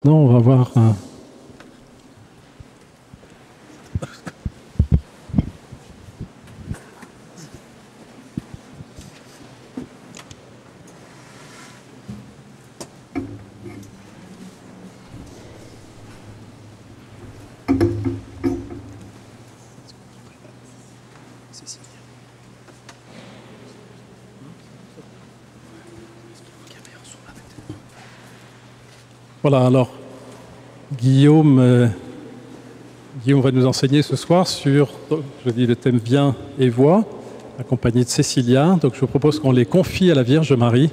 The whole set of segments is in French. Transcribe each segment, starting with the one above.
Non, on va voir. Voilà, alors Guillaume va nous enseigner ce soir sur, je dis le thème Viens et vois, accompagné de Cécilia. Donc je vous propose qu'on les confie à la Vierge Marie.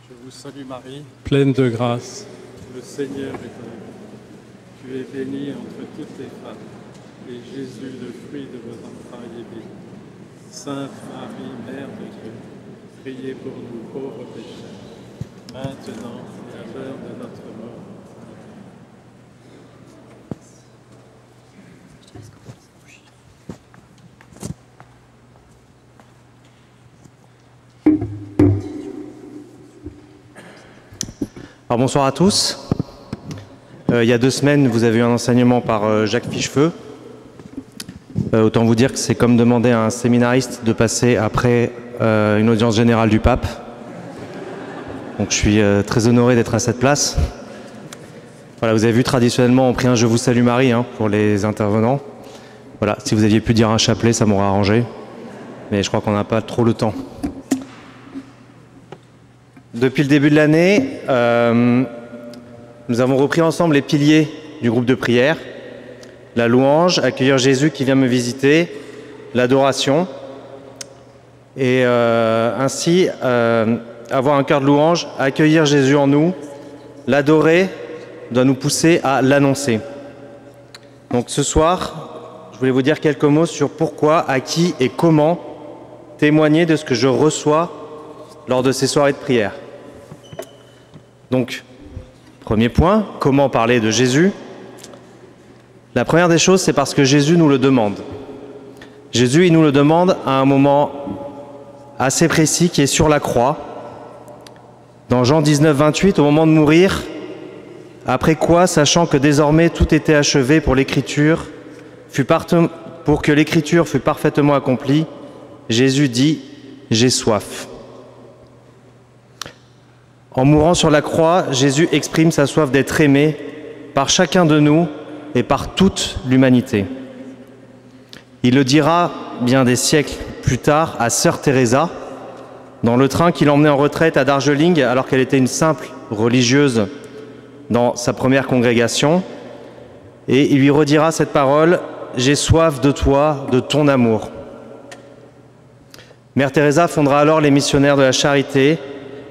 Je vous salue Marie, pleine de grâce. Le Seigneur est avec vous. Tu es bénie entre toutes les femmes, et Jésus, le fruit de vos entrailles, est béni. Sainte Marie, Mère de Dieu, priez pour nous pauvres pécheurs, maintenant et à l'heure de notre mort. Alors bonsoir à tous. Il y a 2 semaines, vous avez eu un enseignement par Jacques Fichefeu. Autant vous dire que c'est comme demander à un séminariste de passer après une audience générale du pape. Donc je suis très honoré d'être à cette place. Voilà, vous avez vu, traditionnellement, on prie un « Je vous salue Marie » pour les intervenants. Voilà, si vous aviez pu dire un chapelet, ça m'aurait arrangé. Mais je crois qu'on n'a pas trop le temps. Depuis le début de l'année, nous avons repris ensemble les piliers du groupe de prière. La louange, accueillir Jésus qui vient me visiter, l'adoration. Et ainsi, avoir un cœur de louange, accueillir Jésus en nous, l'adorer doit nous pousser à l'annoncer. Donc ce soir, je voulais vous dire quelques mots sur pourquoi, à qui et comment témoigner de ce que je reçois lors de ces soirées de prière. Donc, premier point, comment parler de Jésus? La première des choses, c'est parce que Jésus nous le demande. Jésus, il nous le demande à un moment assez précis qui est sur la croix. Dans Jean 19, 28, au moment de mourir, après quoi, sachant que désormais tout était achevé pour que l'écriture fût parfaitement accomplie, Jésus dit « J'ai soif ». En mourant sur la croix, Jésus exprime sa soif d'être aimé par chacun de nous et par toute l'humanité. Il le dira bien des siècles plus tard à Sœur Teresa, dans le train qui l'emmenait en retraite à Darjeeling alors qu'elle était une simple religieuse dans sa première congrégation. Et il lui redira cette parole « J'ai soif de toi, de ton amour ». Mère Teresa fondera alors les missionnaires de la charité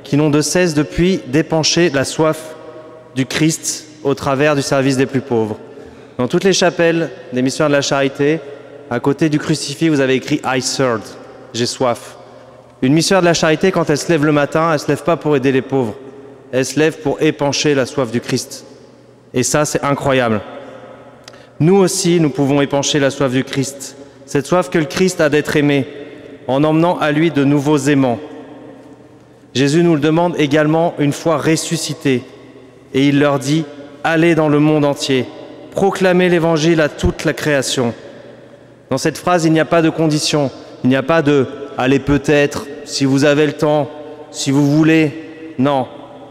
qui n'ont de cesse depuis d'épancher la soif du Christ au travers du service des plus pauvres. Dans toutes les chapelles des missionnaires de la charité, à côté du crucifix, vous avez écrit « I thirst », j'ai soif. Une missionnaire de la charité, quand elle se lève le matin, elle ne se lève pas pour aider les pauvres, elle se lève pour épancher la soif du Christ. Et ça, c'est incroyable. Nous aussi, nous pouvons épancher la soif du Christ, cette soif que le Christ a d'être aimé, en emmenant à lui de nouveaux aimants. Jésus nous le demande également une fois ressuscité, et il leur dit « Allez dans le monde entier, proclamez l'Évangile à toute la création ». Dans cette phrase, il n'y a pas de condition, il n'y a pas de « allez peut-être, si vous avez le temps, si vous voulez ». Non,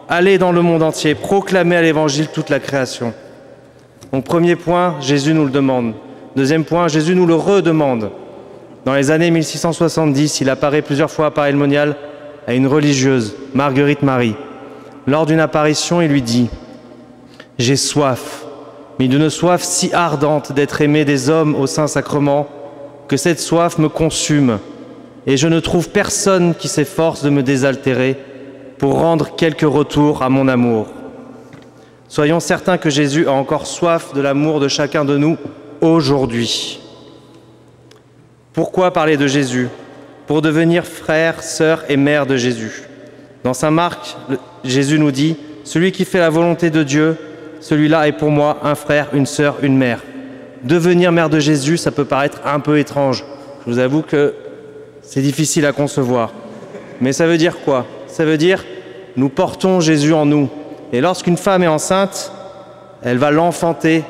allez dans le monde entier, proclamez à l'Évangile toute la création. Donc premier point, Jésus nous le demande. Deuxième point, Jésus nous le redemande. Dans les années 1670, il apparaît plusieurs fois à Paray-le-Monial à une religieuse, Marguerite Marie. Lors d'une apparition, il lui dit « J'ai soif, mais d'une soif si ardente d'être aimé des hommes au Saint-Sacrement que cette soif me consume et je ne trouve personne qui s'efforce de me désaltérer pour rendre quelque retour à mon amour. » Soyons certains que Jésus a encore soif de l'amour de chacun de nous aujourd'hui. Pourquoi parler de Jésus? Pour devenir frère, sœur et mère de Jésus. Dans Saint Marc, Jésus nous dit « Celui qui fait la volonté de Dieu, celui-là est pour moi un frère, une sœur, une mère. » Devenir mère de Jésus, ça peut paraître un peu étrange. Je vous avoue que c'est difficile à concevoir. Mais ça veut dire quoi? Ça veut dire nous portons Jésus en nous. Et lorsqu'une femme est enceinte, elle va l'enfanter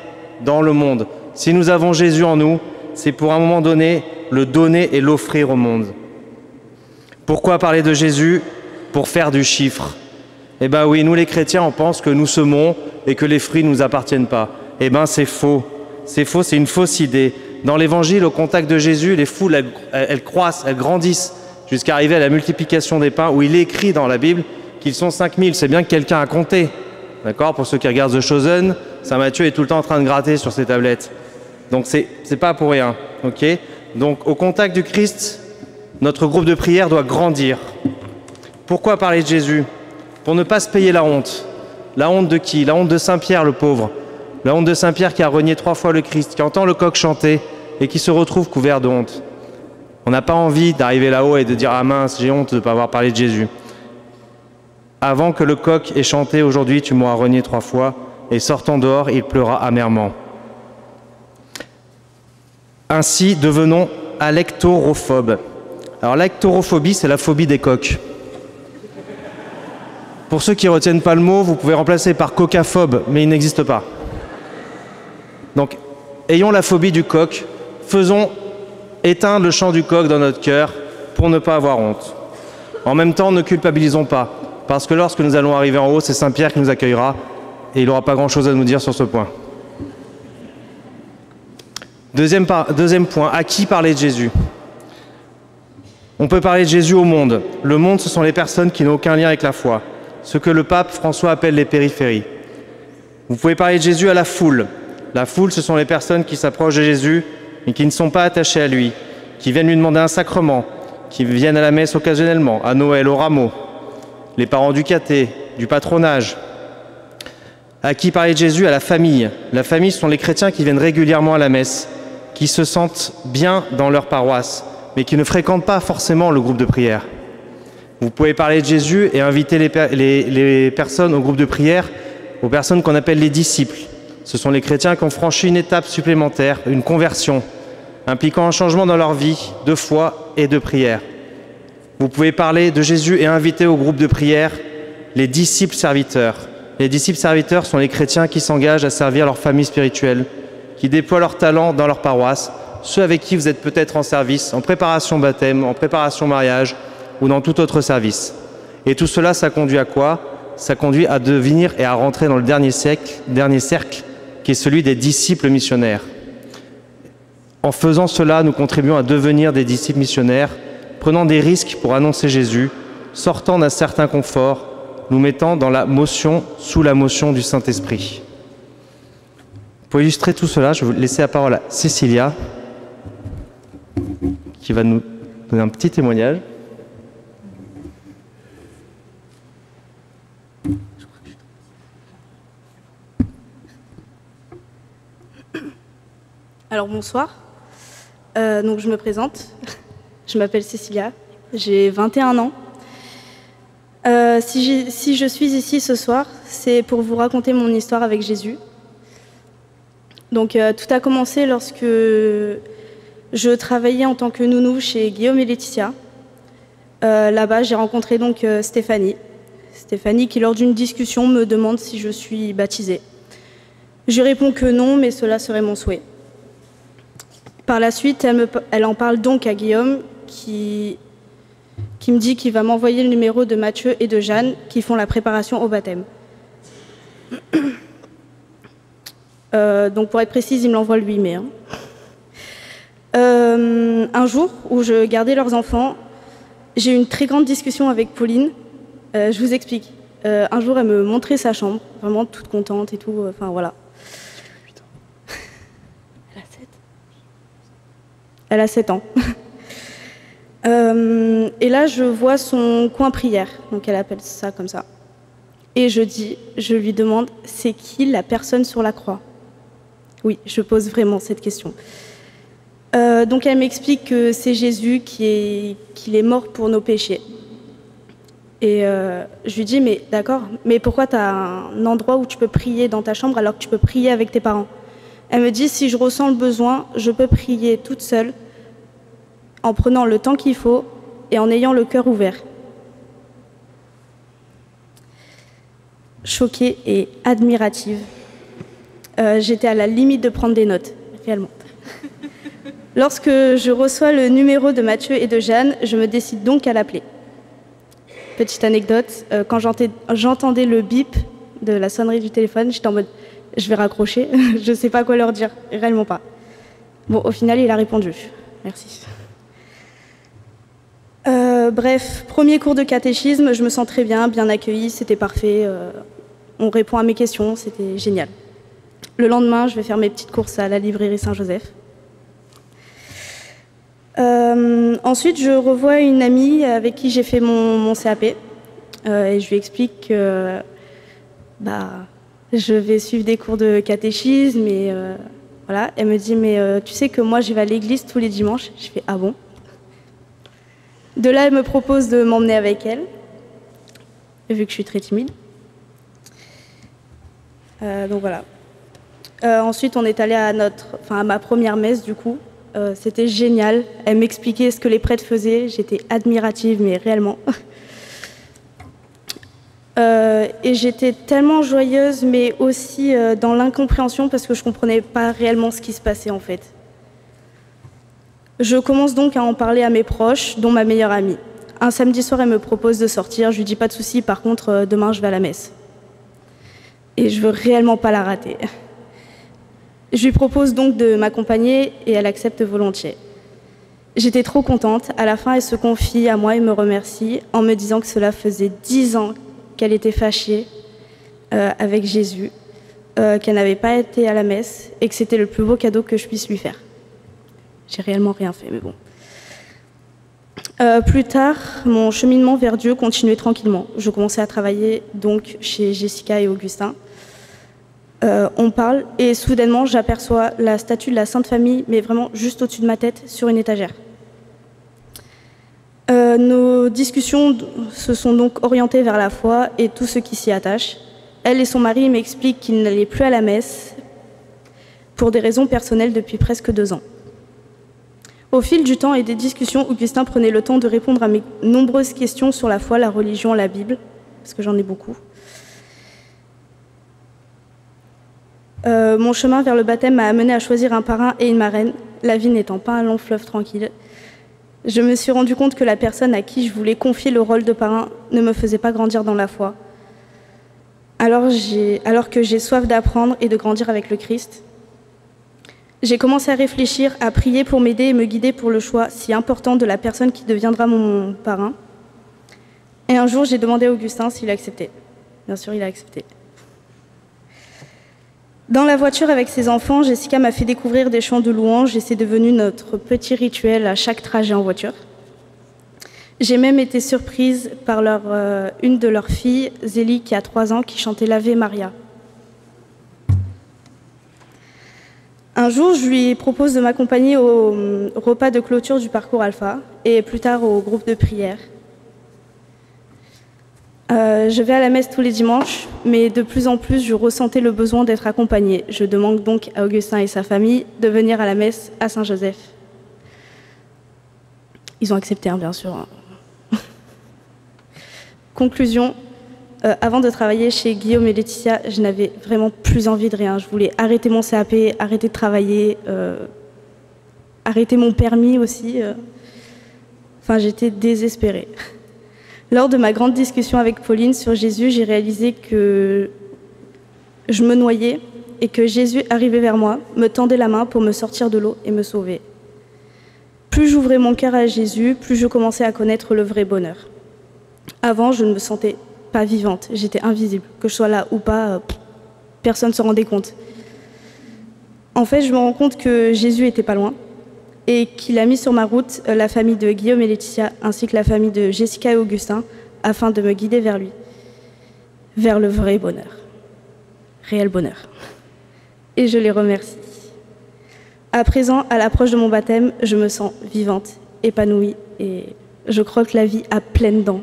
dans le monde. Si nous avons Jésus en nous, c'est pour un moment donné le donner et l'offrir au monde. Pourquoi parler de Jésus? Pour faire du chiffre. Eh bien oui, nous les chrétiens, on pense que nous semons et que les fruits ne nous appartiennent pas. Eh bien c'est faux. C'est faux, c'est une fausse idée. Dans l'évangile, au contact de Jésus, les foules, elles croissent, elles grandissent, jusqu'à arriver à la multiplication des pains, où il est écrit dans la Bible qu'ils sont 5000. C'est bien que quelqu'un a compté. D'accord? Pour ceux qui regardent The Chosen, Saint Matthieu est tout le temps en train de gratter sur ses tablettes. Donc c'est pas pour rien. Ok? Donc au contact du Christ, notre groupe de prière doit grandir. Pourquoi parler de Jésus? Pour ne pas se payer la honte. La honte de qui? La honte de Saint Pierre, le pauvre. La honte de Saint Pierre qui a renié 3 fois le Christ, qui entend le coq chanter et qui se retrouve couvert de honte. On n'a pas envie d'arriver là-haut et de dire « Ah mince, j'ai honte de ne pas avoir parlé de Jésus ». Avant que le coq ait chanté « Aujourd'hui, tu m'auras renié 3 fois » et sortant dehors, il pleura amèrement. Ainsi, devenons alectorophobes. Alors l'actorophobie, c'est la phobie des coqs. Pour ceux qui ne retiennent pas le mot, vous pouvez remplacer par cocaphobe, mais il n'existe pas. Donc, ayons la phobie du coq, faisons éteindre le chant du coq dans notre cœur pour ne pas avoir honte. En même temps, ne culpabilisons pas, parce que lorsque nous allons arriver en haut, c'est Saint Pierre qui nous accueillera et il n'aura pas grand-chose à nous dire sur ce point. Deuxième point, à qui parler de Jésus? On peut parler de Jésus au monde. Le monde, ce sont les personnes qui n'ont aucun lien avec la foi, ce que le pape François appelle les périphéries. Vous pouvez parler de Jésus à la foule. La foule, ce sont les personnes qui s'approchent de Jésus et qui ne sont pas attachées à lui, qui viennent lui demander un sacrement, qui viennent à la messe occasionnellement, à Noël, au rameau, les parents du caté, du patronage. À qui parler de Jésus? À la famille. La famille, ce sont les chrétiens qui viennent régulièrement à la messe, qui se sentent bien dans leur paroisse, mais qui ne fréquentent pas forcément le groupe de prière. Vous pouvez parler de Jésus et inviter les personnes au groupe de prière, aux personnes qu'on appelle les disciples. Ce sont les chrétiens qui ont franchi une étape supplémentaire, une conversion, impliquant un changement dans leur vie de foi et de prière. Vous pouvez parler de Jésus et inviter au groupe de prière les disciples serviteurs. Les disciples serviteurs sont les chrétiens qui s'engagent à servir leur famille spirituelle, qui déploient leur talent dans leur paroisse, ceux avec qui vous êtes peut-être en service, en préparation baptême, en préparation mariage ou dans tout autre service. Et tout cela, ça conduit à quoi? Ça conduit à devenir et à rentrer dans le dernier cercle, qui est celui des disciples missionnaires. En faisant cela, nous contribuons à devenir des disciples missionnaires, prenant des risques pour annoncer Jésus, sortant d'un certain confort, nous mettant dans la motion, sous la motion du Saint-Esprit. Pour illustrer tout cela, je vais vous laisser la parole à Cécilia, qui va nous donner un petit témoignage. Alors bonsoir, donc je me présente, je m'appelle Cécilia, j'ai 21 ans. Si je suis ici ce soir, c'est pour vous raconter mon histoire avec Jésus. Donc tout a commencé lorsque je travaillais en tant que nounou chez Guillaume et Laetitia. Là-bas, j'ai rencontré donc Stéphanie. Stéphanie qui, lors d'une discussion, me demande si je suis baptisée. Je réponds que non, mais cela serait mon souhait. Par la suite, elle en parle donc à Guillaume qui me dit qu'il va m'envoyer le numéro de Mathieu et de Jeanne qui font la préparation au baptême. Donc pour être précise, il me l'envoie le 8 mai. Un jour où je gardais leurs enfants, j'ai eu une très grande discussion avec Pauline. Je vous explique. Un jour, elle me montrait sa chambre, vraiment toute contente et tout. Enfin voilà. Elle a 7 ans. Et là, je vois son coin prière, donc elle appelle ça comme ça. Et je lui demande, c'est qui la personne sur la croix? Oui, je pose vraiment cette question. Donc elle m'explique que c'est Jésus qu'il est mort pour nos péchés. Et je lui dis, mais d'accord, mais pourquoi tu as un endroit où tu peux prier dans ta chambre alors que tu peux prier avec tes parents? Elle me dit, si je ressens le besoin, je peux prier toute seule, en prenant le temps qu'il faut et en ayant le cœur ouvert. choquée et admirative. J'étais à la limite de prendre des notes, réellement. Lorsque je reçois le numéro de Mathieu et de Jeanne, je me décide donc à l'appeler. Petite anecdote, quand j'entendais le bip de la sonnerie du téléphone, j'étais en mode « je vais raccrocher, je ne sais pas quoi leur dire, réellement pas ». Bon, au final, il a répondu. Merci. Bref, premier cours de catéchisme, je me sens très bien accueillie, c'était parfait. On répond à mes questions, c'était génial. Le lendemain, je vais faire mes petites courses à la librairie Saint-Joseph. Ensuite, je revois une amie avec qui j'ai fait mon CAP et je lui explique que je vais suivre des cours de catéchisme et voilà. Elle me dit mais tu sais que moi je vais à l'église tous les dimanches. Je fais ah bon. De là, elle me propose de m'emmener avec elle, vu que je suis très timide. Donc voilà. Ensuite, on est allé à ma première messe du coup. C'était génial. Elle m'expliquait ce que les prêtres faisaient. J'étais admirative, mais réellement. Et j'étais tellement joyeuse, mais aussi dans l'incompréhension parce que je ne comprenais pas réellement ce qui se passait en fait. Je commence donc à en parler à mes proches, dont ma meilleure amie. Un samedi soir, elle me propose de sortir. Je lui dis pas de souci, par contre, demain, je vais à la messe. Et je veux réellement pas la rater. Je lui propose donc de m'accompagner et elle accepte volontiers. J'étais trop contente. À la fin, elle se confie à moi et me remercie en me disant que cela faisait 10 ans qu'elle était fâchée avec Jésus, qu'elle n'avait pas été à la messe et que c'était le plus beau cadeau que je puisse lui faire. J'ai réellement rien fait, mais bon. Plus tard, mon cheminement vers Dieu continuait tranquillement. Je commençais à travailler donc chez Jessica et Augustin. On parle et soudainement j'aperçois la statue de la Sainte Famille, mais vraiment juste au-dessus de ma tête, sur une étagère. Nos discussions se sont donc orientées vers la foi et tout ce qui s'y attache. Elle et son mari m'expliquent qu'ils n'allaient plus à la messe pour des raisons personnelles depuis presque 2 ans. Au fil du temps et des discussions, Augustin prenait le temps de répondre à mes nombreuses questions sur la foi, la religion, la Bible, parce que j'en ai beaucoup. Mon chemin vers le baptême m'a amené à choisir un parrain et une marraine, la vie n'étant pas un long fleuve tranquille. Je me suis rendu compte que la personne à qui je voulais confier le rôle de parrain ne me faisait pas grandir dans la foi. Alors que j'ai soif d'apprendre et de grandir avec le Christ, j'ai commencé à réfléchir, à prier pour m'aider et me guider pour le choix si important de la personne qui deviendra mon parrain. Et un jour, j'ai demandé à Augustin s'il acceptait. Bien sûr, il a accepté. Dans la voiture avec ses enfants, Jessica m'a fait découvrir des chants de louanges et c'est devenu notre petit rituel à chaque trajet en voiture. J'ai même été surprise par une de leurs filles, Zélie, qui a 3 ans, qui chantait l'Ave Maria. Un jour, je lui propose de m'accompagner au repas de clôture du parcours Alpha et plus tard au groupe de prière. Je vais à la messe tous les dimanches, mais de plus en plus, je ressentais le besoin d'être accompagnée. Je demande donc à Augustin et sa famille de venir à la messe à Saint-Joseph. Ils ont accepté, bien sûr. Conclusion, avant de travailler chez Guillaume et Laetitia, je n'avais vraiment plus envie de rien. Je voulais arrêter mon CAP, arrêter de travailler, arrêter mon permis aussi. Enfin, j'étais désespérée. Lors de ma grande discussion avec Pauline sur Jésus, j'ai réalisé que je me noyais et que Jésus arrivait vers moi, me tendait la main pour me sortir de l'eau et me sauver. Plus j'ouvrais mon cœur à Jésus, plus je commençais à connaître le vrai bonheur. Avant, je ne me sentais pas vivante, j'étais invisible. Que je sois là ou pas, personne ne se rendait compte. En fait, je me rends compte que Jésus était pas loin et qu'il a mis sur ma route la famille de Guillaume et Laetitia ainsi que la famille de Jessica et Augustin afin de me guider vers lui, vers le vrai bonheur, réel bonheur. Et je les remercie. À présent, à l'approche de mon baptême, je me sens vivante, épanouie et je croque la vie à pleines dents.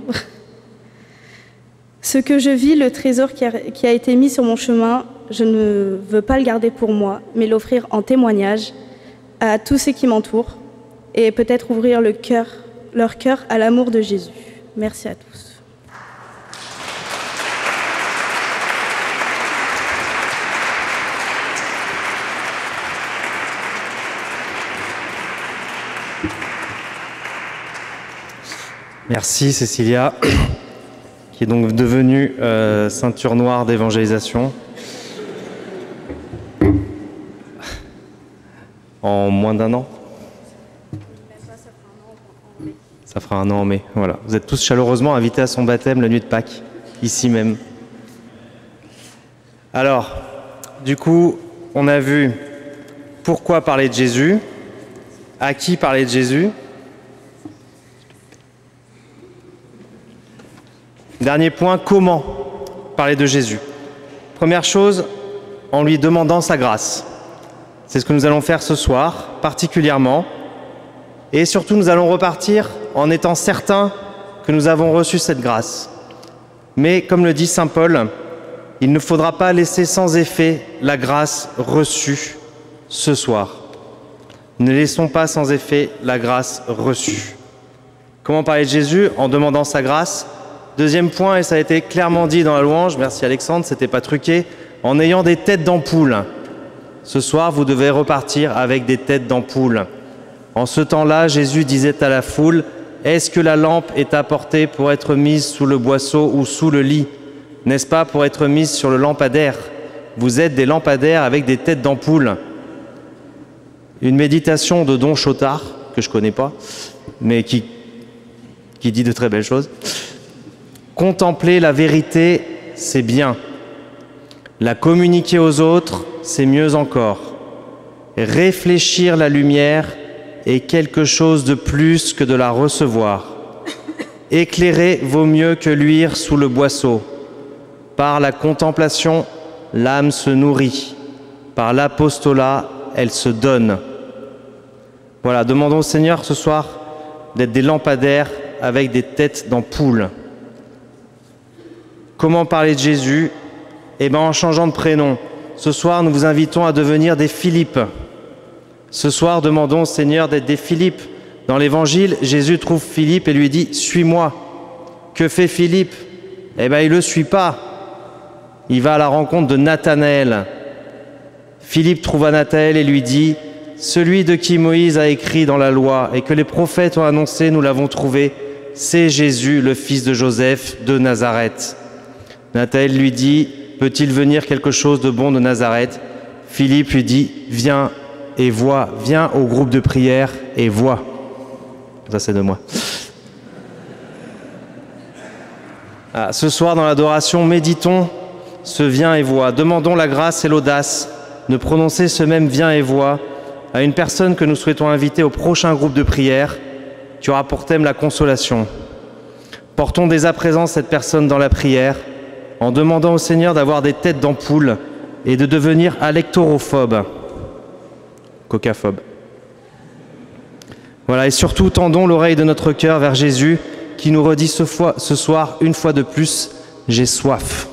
Ce que je vis, le trésor qui a été mis sur mon chemin, je ne veux pas le garder pour moi, mais l'offrir en témoignage à tous ceux qui m'entourent et peut-être ouvrir leur cœur à l'amour de Jésus. Merci à tous. Merci Cécilia, qui est donc devenue ceinture noire d'évangélisation. En moins d'un an. Ça fera un an en mai. Voilà. Vous êtes tous chaleureusement invités à son baptême la nuit de Pâques, ici même. Alors, du coup, on a vu pourquoi parler de Jésus, à qui parler de Jésus. Dernier point, comment parler de Jésus. Première chose, en lui demandant sa grâce. C'est ce que nous allons faire ce soir, particulièrement. Et surtout, nous allons repartir en étant certains que nous avons reçu cette grâce. Mais, comme le dit saint Paul, il ne faudra pas laisser sans effet la grâce reçue ce soir. Ne laissons pas sans effet la grâce reçue. Comment parler de Jésus? En demandant sa grâce. Deuxième point, et ça a été clairement dit dans la louange, merci Alexandre, c'était pas truqué, en ayant des têtes d'ampoule. Ce soir, vous devez repartir avec des têtes d'ampoule. En ce temps-là, Jésus disait à la foule, « Est-ce que la lampe est apportée pour être mise sous le boisseau ou sous le lit? N'est-ce pas pour être mise sur le lampadaire? Vous êtes des lampadaires avec des têtes d'ampoule. » Une méditation de Don Chotard, que je ne connais pas, mais qui dit de très belles choses. Contempler la vérité, c'est bien. La communiquer aux autres, c'est mieux encore. Réfléchir la lumière est quelque chose de plus que de la recevoir. Éclairer vaut mieux que luire sous le boisseau. Par la contemplation, l'âme se nourrit. Par l'apostolat, elle se donne. Voilà, demandons au Seigneur ce soir d'être des lampadaires avec des têtes d'ampoule. Comment parler de Jésus? Eh bien, en changeant de prénom. Ce soir, nous vous invitons à devenir des Philippe. Ce soir, demandons au Seigneur d'être des Philippe. Dans l'Évangile, Jésus trouve Philippe et lui dit « Suis-moi ». Que fait Philippe? Eh bien, il ne le suit pas. Il va à la rencontre de Nathanaël. Philippe trouva Nathanaël et lui dit « Celui de qui Moïse a écrit dans la loi et que les prophètes ont annoncé, nous l'avons trouvé, c'est Jésus, le fils de Joseph de Nazareth. » Nathanaël lui dit « Peut-il venir quelque chose de bon de Nazareth ?» Philippe lui dit « Viens et vois, viens au groupe de prière et vois. » Ça, c'est de moi. Ce soir, dans l'adoration, méditons ce « Viens et vois ». Demandons la grâce et l'audace de prononcer ce même « Viens et vois » à une personne que nous souhaitons inviter au prochain groupe de prière qui aura pour thème la consolation. Portons dès à présent cette personne dans la prière en demandant au Seigneur d'avoir des têtes d'ampoule et de devenir alectorophobes, cocaphobes. Voilà, et surtout tendons l'oreille de notre cœur vers Jésus qui nous redit ce soir une fois de plus « J'ai soif ».